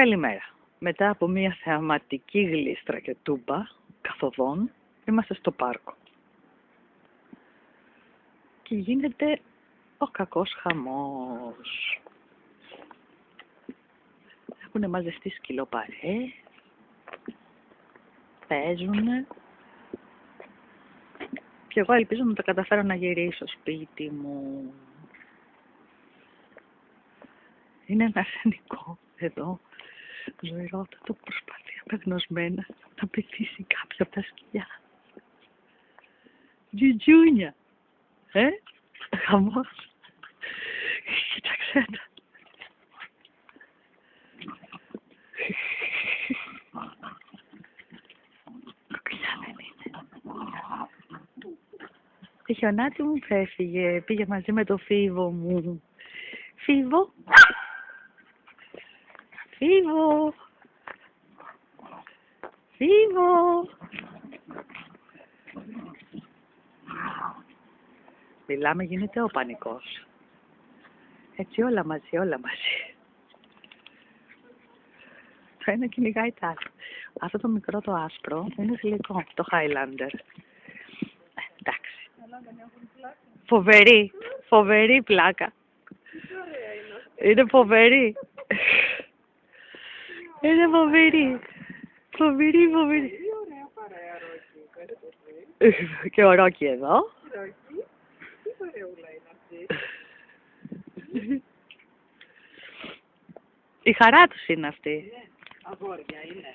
Καλημέρα. Μετά από μια θεαματική γλίστρα και τούμπα καθοδόν, είμαστε στο πάρκο. Και γίνεται ο κακός χαμός. Έχουν μαζευτεί σκυλοπαρέες, παίζουνε. Και εγώ ελπίζω να τα καταφέρω να γυρίσω σπίτι μου. Είναι ένα αρσενικό εδώ, ζωηρότατο, προσπαθεί απεγνωσμένα να πετύσει κάποια από τα σκυλιά. Τζουτζούνια! Χαμός! Κοίταξέ τα! Κοκκινιά δεν είναι. Η χιονάτη μου έφυγε, πήγε μαζί με το Φίβο μου. Φίβο! Φίβο! Φίβο! Μιλάμε, γίνεται ο πανικός. Έτσι όλα μαζί, όλα μαζί. Το ένα κυνηγάει το άλλο. Αυτό το μικρό το άσπρο είναι γλυκό, το Highlander. Εντάξει. Φοβερή, φοβερή πλάκα. Είναι φοβερή. Είναι φοβερή. Φοβερή, φοβερή. Και ο Ρόκι εδώ. Η χαρά τους είναι αυτή. Αγόρια είναι.